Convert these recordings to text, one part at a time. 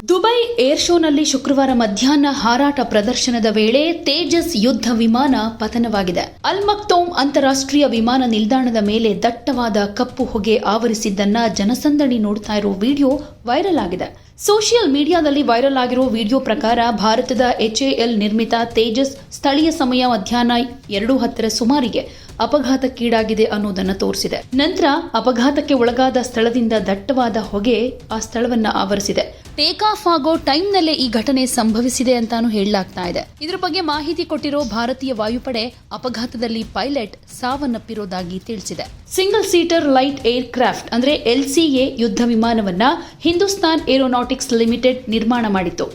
Dubai air ಶೋನಲ್ಲಿ ಶುಕ್ರವಾರ ಮಧ್ಯಾಹ್ನ ಹಾರಾಟ ಪ್ರದರ್ಶನದ ವೇಳೆ ತೇಜಸ್ ಯುದ್ಧ ವಿಮಾನ ಪತನವಾಗಿದೆ. ಅಲ್ ಮಕ್ತೋಮ್ ಅಂತಾರಾಷ್ಟ್ರೀಯ ವಿಮಾನ ನಿಲ್ದಾಣದ ಮೇಲೆ ದಟ್ಟವಾದ ಕಪ್ಪು ಹೊಗೆ ಆವರಿಸಿದ್ದನ್ನ ಜನಸಂದಣಿ ನೋಡ್ತಾ ಇರೋ ವಿಡಿಯೋ ವೈರಲ್ ಆಗಿದೆ. ಸೋಷಿಯಲ್ ಮೀಡಿಯಾದಲ್ಲಿ ವೈರಲ್ ಆಗಿರೋ ವಿಡಿಯೋ ಪ್ರಕಾರ ಭಾರತದ HAL ನಿರ್ಮಿತ ತೇಜಸ್ ಸ್ಥಳೀಯ ಸಮಯ ಮಧ್ಯಾಹ್ನ 2:10 ಸುಮಾರಿಗೆ ಅಪಘಾತಕ್ಕೀಡಾಗಿದೆ ಅನ್ನೋದನ್ನು ತೋರಿಸಿದೆ. ನಂತರ ಅಪಘಾತಕ್ಕೆ ಒಳಗಾದ ಸ್ಥಳದಿಂದ ದಟ್ಟವಾದ ಹೊಗೆ ಆ ಸ್ಥಳವನ್ನ ಆವರಿಸಿದೆ. ಟೇಕ್ ಆಫ್ ಆಗೋ ಟೈಮ್ನಲ್ಲೇ ಈ ಘಟನೆ ಸಂಭವಿಸಿದೆ ಅಂತಾನು ಹೇಳಲಾಗ್ತಾ ಇದೆ. ಇದರ ಬಗ್ಗೆ ಮಾಹಿತಿ ಕೊಟ್ಟಿರೋ ಭಾರತೀಯ ವಾಯುಪಡೆ ಅಪಘಾತದಲ್ಲಿ ಪೈಲಟ್ ಸಾವನ್ನಪ್ಪಿರೋದಾಗಿ ತಿಳಿಸಿದೆ. Single seater light air craft ಅಂದ್ರೆ LCA ಯುದ್ಧ ವಿಮಾನವನ್ನ ಹಿಂದೂಸ್ತಾನ್ ಏರೋನಾಟಿಕ್ಸ್ ಲಿಮಿಟೆಡ್ ನಿರ್ಮಾಣ ಮಾಡಿತ್ತು.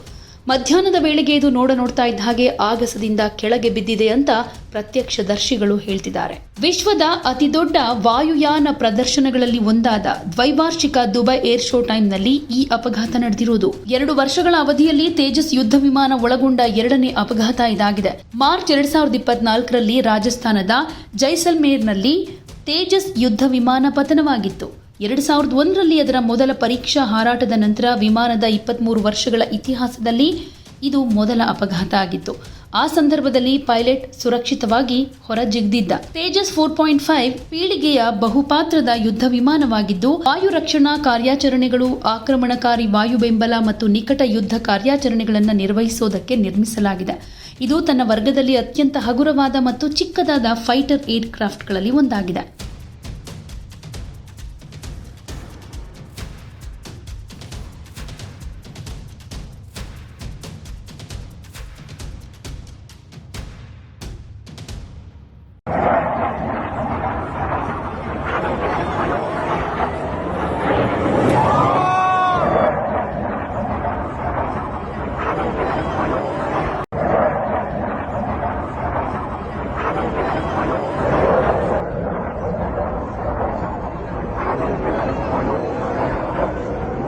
ಮಧ್ಯಾಹ್ನದ ವೇಳೆಗೆ ಇದು ನೋಡ್ತಾ ಇದ್ದ ಹಾಗೆ ಆಗಸದಿಂದ ಕೆಳಗೆ ಬಿದ್ದಿದೆ ಅಂತ ಪ್ರತ್ಯಕ್ಷದರ್ಶಿಗಳು ಹೇಳ್ತಿದ್ದಾರೆ. ವಿಶ್ವದ ಅತಿದೊಡ್ಡ ವಾಯುಯಾನ ಪ್ರದರ್ಶನಗಳಲ್ಲಿ ಒಂದಾದ ದ್ವೈವಾರ್ಷಿಕ ದುಬೈ ಏರ್ ಶೋ ಟೈಮ್ನಲ್ಲಿ ಈ ಅಪಘಾತ ನಡೆದಿರುವುದು. 2 ವರ್ಷಗಳ ಅವಧಿಯಲ್ಲಿ ತೇಜಸ್ ಯುದ್ಧ ವಿಮಾನ ಒಳಗೊಂಡ 2ನೇ ಅಪಘಾತ ಇದಾಗಿದೆ. ಮಾರ್ಚ್ 2024ರಲ್ಲಿ ರಾಜಸ್ಥಾನದ ಜೈಸಲ್ಮೇರ್ನಲ್ಲಿ ತೇಜಸ್ ಯುದ್ಧ ವಿಮಾನ ಪತನವಾಗಿತ್ತು. 2001ರಲ್ಲಿ ಅದರ ಮೊದಲ ಪರೀಕ್ಷಾ ಹಾರಾಟದ ನಂತರ ವಿಮಾನದ 23 ವರ್ಷಗಳ ಇತಿಹಾಸದಲ್ಲಿ ಇದು ಮೊದಲ ಅಪಘಾತ ಆಗಿತ್ತು. ಆ ಸಂದರ್ಭದಲ್ಲಿ ಪೈಲಟ್ ಸುರಕ್ಷಿತವಾಗಿ ಹೊರಜಿಗಿದ್ದ. ತೇಜಸ್ 4.5 ಪೀಳಿಗೆಯ ಬಹುಪಾತ್ರದ ಯುದ್ಧ ವಿಮಾನವಾಗಿದ್ದು ವಾಯು ರಕ್ಷಣಾ ಕಾರ್ಯಾಚರಣೆಗಳು, ಆಕ್ರಮಣಕಾರಿ ವಾಯು ಬೆಂಬಲ ಮತ್ತು ನಿಕಟ ಯುದ್ಧ ಕಾರ್ಯಾಚರಣೆಗಳನ್ನು ನಿರ್ವಹಿಸೋದಕ್ಕೆ ನಿರ್ಮಿಸಲಾಗಿದೆ. ಇದು ತನ್ನ ವರ್ಗದಲ್ಲಿ ಅತ್ಯಂತ ಹಗುರವಾದ ಮತ್ತು ಚಿಕ್ಕದಾದ ಫೈಟರ್ ಏರ್ ಕ್ರಾಫ್ಟ್ಗಳಲ್ಲಿ ಒಂದಾಗಿದೆ.